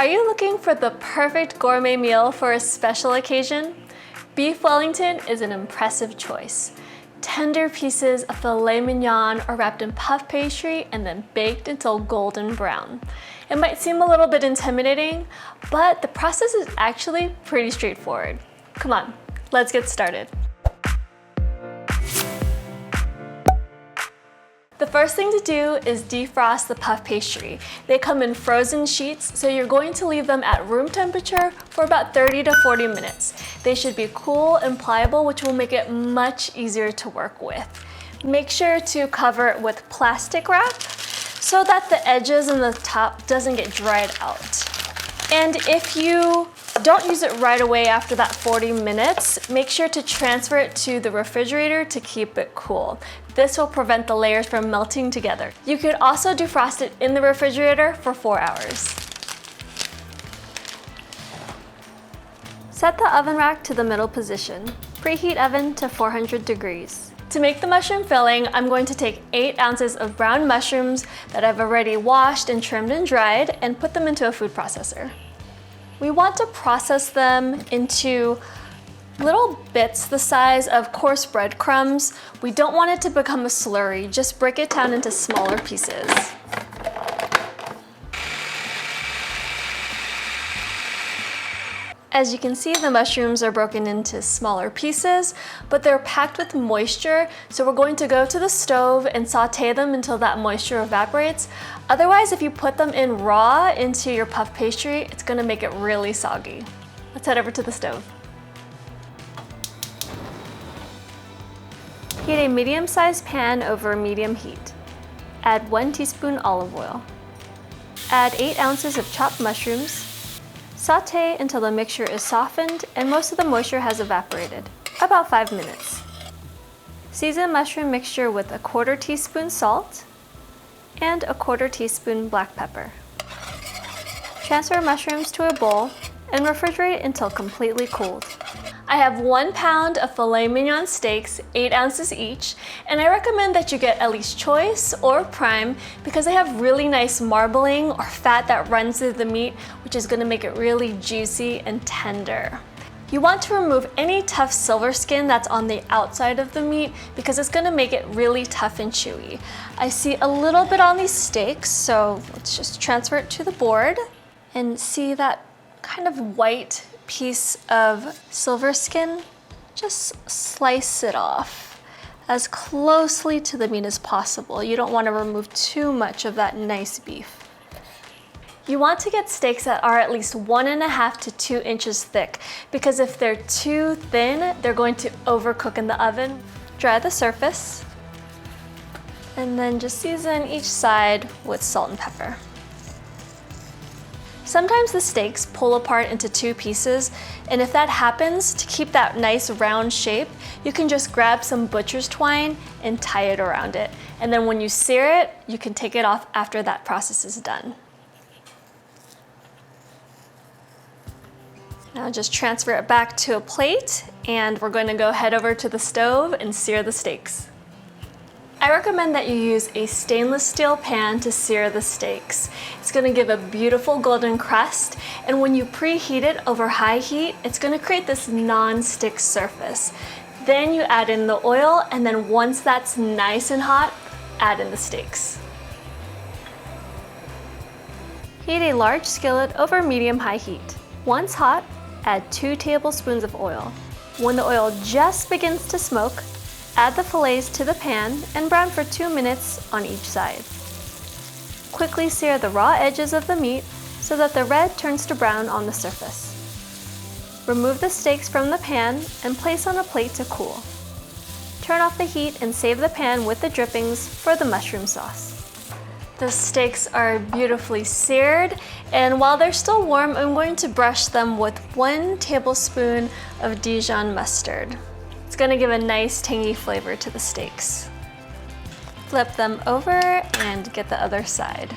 Are you looking for the perfect gourmet meal for a special occasion? Beef Wellington is an impressive choice. Tender pieces of filet mignon are wrapped in puff pastry and then baked until golden brown. It might seem a little bit intimidating, but the process is actually pretty straightforward. Come on, let's get started. The first thing to do is defrost the puff pastry. They come in frozen sheets, so you're going to leave them at room temperature for about 30 to 40 minutes. They should be cool and pliable, which will make it much easier to work with. Make sure to cover it with plastic wrap so that the edges and the top doesn't get dried out. And if you don't use it right away after that 40 minutes, make sure to transfer it to the refrigerator to keep it cool. This will prevent the layers from melting together. You could also defrost it in the refrigerator for 4 hours. Set the oven rack to the middle position. Preheat oven to 400 degrees. To make the mushroom filling, I'm going to take 8 ounces of brown mushrooms that I've already washed and trimmed and dried and put them into a food processor. We want to process them into little bits the size of coarse breadcrumbs. We don't want it to become a slurry, just break it down into smaller pieces. As you can see, the mushrooms are broken into smaller pieces, but they're packed with moisture, so we're going to go to the stove and saute them until that moisture evaporates. Otherwise, if you put them in raw into your puff pastry, it's gonna make it really soggy. Let's head over to the stove. Heat a medium-sized pan over medium heat. Add 1 teaspoon olive oil. Add 8 ounces of chopped mushrooms. Saute until the mixture is softened and most of the moisture has evaporated, about 5 minutes. Season mushroom mixture with 1/4 teaspoon salt and 1/4 teaspoon black pepper. Transfer mushrooms to a bowl and refrigerate until completely cooled. I have 1 pound of filet mignon steaks, 8 ounces each, and I recommend that you get at least choice or prime because they have really nice marbling or fat that runs through the meat, which is gonna make it really juicy and tender. You want to remove any tough silver skin that's on the outside of the meat because it's gonna make it really tough and chewy. I see a little bit on these steaks, so let's just transfer it to the board and see that kind of white piece of silver skin. Just slice it off as closely to the meat as possible. You don't want to remove too much of that nice beef. You want to get steaks that are at least 1.5 to 2 inches thick because if they're too thin, they're going to overcook in the oven. Dry the surface and then just season each side with salt and pepper. Sometimes the steaks pull apart into 2 pieces, and if that happens, to keep that nice round shape, you can just grab some butcher's twine and tie it around it. And then when you sear it, you can take it off after that process is done. Now just transfer it back to a plate, and we're going to go head over to the stove and sear the steaks. I recommend that you use a stainless steel pan to sear the steaks. It's gonna give a beautiful golden crust, and when you preheat it over high heat, it's gonna create this non-stick surface. Then you add in the oil, and then once that's nice and hot, add in the steaks. Heat a large skillet over medium-high heat. Once hot, add 2 tablespoons of oil. When the oil just begins to smoke, add the fillets to the pan and brown for 2 minutes on each side. Quickly sear the raw edges of the meat so that the red turns to brown on the surface. Remove the steaks from the pan and place on a plate to cool. Turn off the heat and save the pan with the drippings for the mushroom sauce. The steaks are beautifully seared, and while they're still warm, I'm going to brush them with 1 tablespoon of Dijon mustard. It's gonna give a nice tangy flavor to the steaks. Flip them over and get the other side.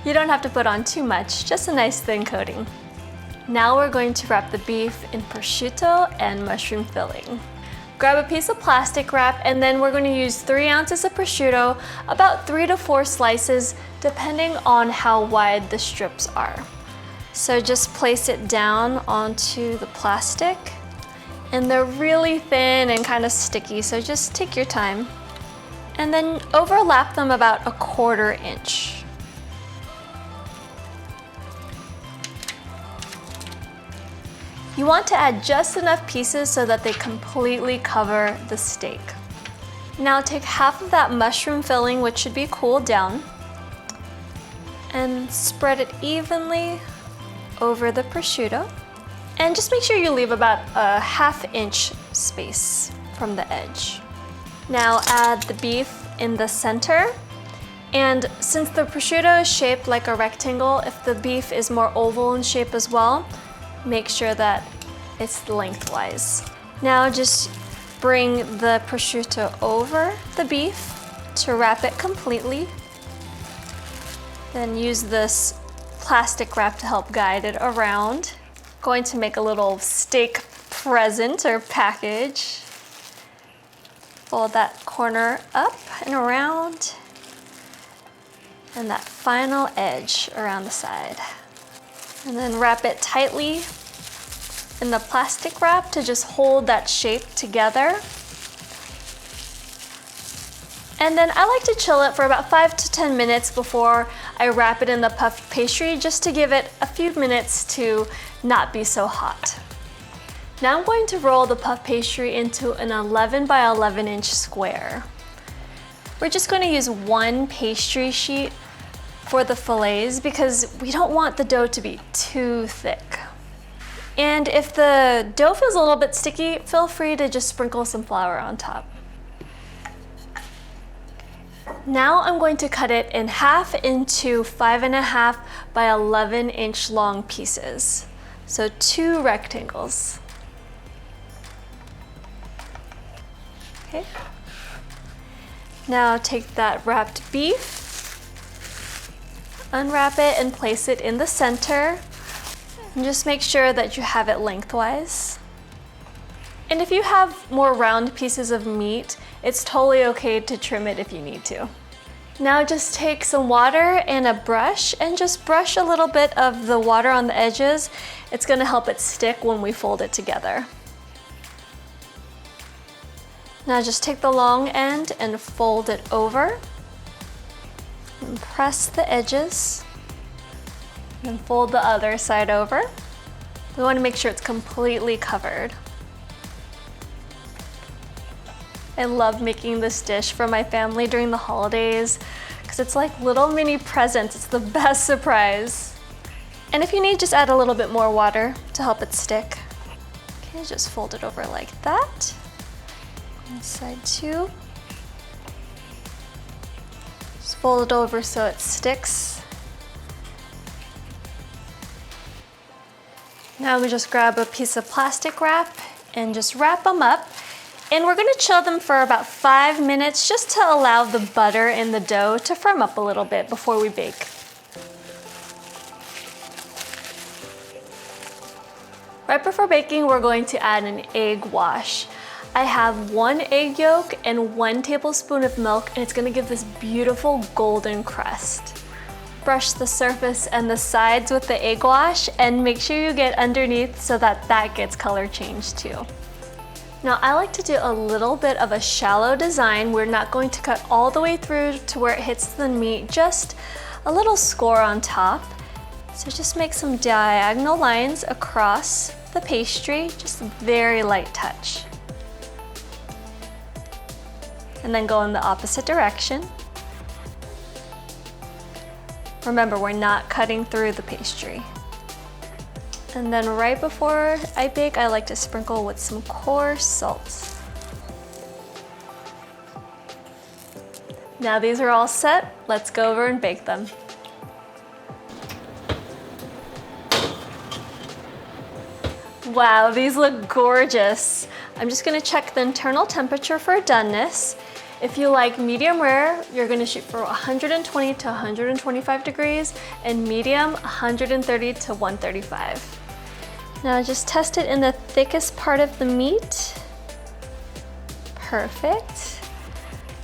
You don't have to put on too much, just a nice thin coating. Now we're going to wrap the beef in prosciutto and mushroom filling. Grab a piece of plastic wrap, and then we're going to use 3 ounces of prosciutto, about 3 to 4 slices, depending on how wide the strips are. So just place it down onto the plastic. And they're really thin and kind of sticky, so just take your time. And then overlap them about 1/4 inch. You want to add just enough pieces so that they completely cover the steak. Now take half of that mushroom filling, which should be cooled down, and spread it evenly over the prosciutto. And just make sure you leave about a 1/2 inch space from the edge. Now add the beef in the center. And since the prosciutto is shaped like a rectangle, if the beef is more oval in shape as well, make sure that it's lengthwise. Now just bring the prosciutto over the beef to wrap it completely. Then use this plastic wrap to help guide it around. Going to make a little steak present or package. Fold that corner up and around, and that final edge around the side. And then wrap it tightly in the plastic wrap to just hold that shape together. And then I like to chill it for about 5 to 10 minutes before I wrap it in the puff pastry, just to give it a few minutes to not be so hot. Now I'm going to roll the puff pastry into an 11 by 11 inch square. We're just going to use 1 pastry sheet for the fillets because we don't want the dough to be too thick. And if the dough feels a little bit sticky, feel free to just sprinkle some flour on top. Now I'm going to cut it in half into 5.5 by 11 inch long pieces. So 2 rectangles. Okay. Now take that wrapped beef, unwrap it and place it in the center. And just make sure that you have it lengthwise. And if you have more round pieces of meat, it's totally okay to trim it if you need to. Now just take some water and a brush and just brush a little bit of the water on the edges. It's going to help it stick when we fold it together. Now just take the long end and fold it over. And press the edges. And fold the other side over. We want to make sure it's completely covered. I love making this dish for my family during the holidays because it's like little mini presents. It's the best surprise. And if you need, just add a little bit more water to help it stick. Okay, just fold it over like that. And side 2. Just fold it over so it sticks. Now we just grab a piece of plastic wrap and just wrap them up. And we're gonna chill them for about 5 minutes just to allow the butter in the dough to firm up a little bit before we bake. Right before baking, we're going to add an egg wash. I have 1 egg yolk and 1 tablespoon of milk, and it's gonna give this beautiful golden crust. Brush the surface and the sides with the egg wash and make sure you get underneath so that that gets color changed too. Now I like to do a little bit of a shallow design. We're not going to cut all the way through to where it hits the meat, just a little score on top. So just make some diagonal lines across the pastry, just a very light touch. And then go in the opposite direction. Remember, we're not cutting through the pastry. And then right before I bake, I like to sprinkle with some coarse salt. Now these are all set, let's go over and bake them. Wow, these look gorgeous. I'm just gonna check the internal temperature for doneness. If you like medium rare, you're gonna shoot for 120 to 125 degrees, and medium, 130 to 135. Now just test it in the thickest part of the meat. Perfect.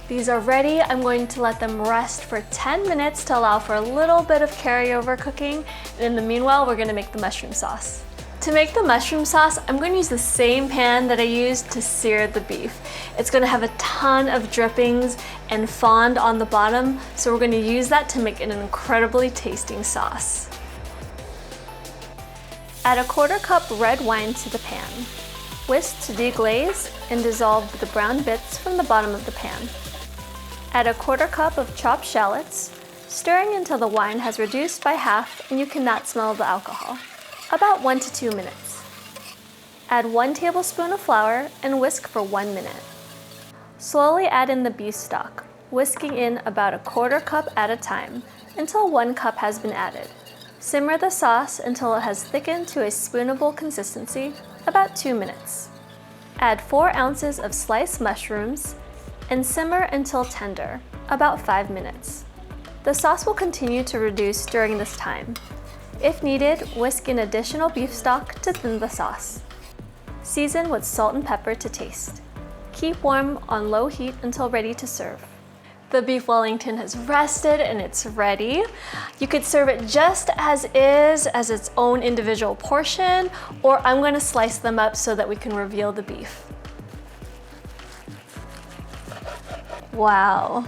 These are ready. I'm going to let them rest for 10 minutes to allow for a little bit of carryover cooking. And in the meanwhile, we're gonna make the mushroom sauce. To make the mushroom sauce, I'm going to use the same pan that I used to sear the beef. It's going to have a ton of drippings and fond on the bottom, so we're going to use that to make an incredibly tasting sauce. Add a 1/4 cup red wine to the pan. Whisk to deglaze and dissolve the brown bits from the bottom of the pan. Add a 1/4 cup of chopped shallots, stirring until the wine has reduced by half and you cannot smell the alcohol. About 1 to 2 minutes. Add 1 tablespoon of flour and whisk for 1 minute. Slowly add in the beef stock, whisking in about a 1/4 cup at a time until 1 cup has been added. Simmer the sauce until it has thickened to a spoonable consistency, about 2 minutes. Add 4 ounces of sliced mushrooms and simmer until tender, about 5 minutes. The sauce will continue to reduce during this time. If needed, whisk in additional beef stock to thin the sauce. Season with salt and pepper to taste. Keep warm on low heat until ready to serve. The beef Wellington has rested and it's ready. You could serve it just as is, as its own individual portion, or I'm going to slice them up so that we can reveal the beef. Wow,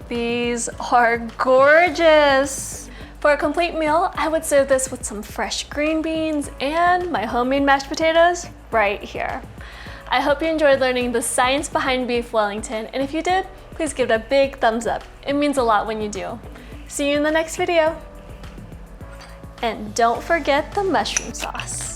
these are gorgeous. For a complete meal, I would serve this with some fresh green beans and my homemade mashed potatoes right here. I hope you enjoyed learning the science behind beef Wellington, and if you did, please give it a big thumbs up. It means a lot when you do. See you in the next video. And don't forget the mushroom sauce.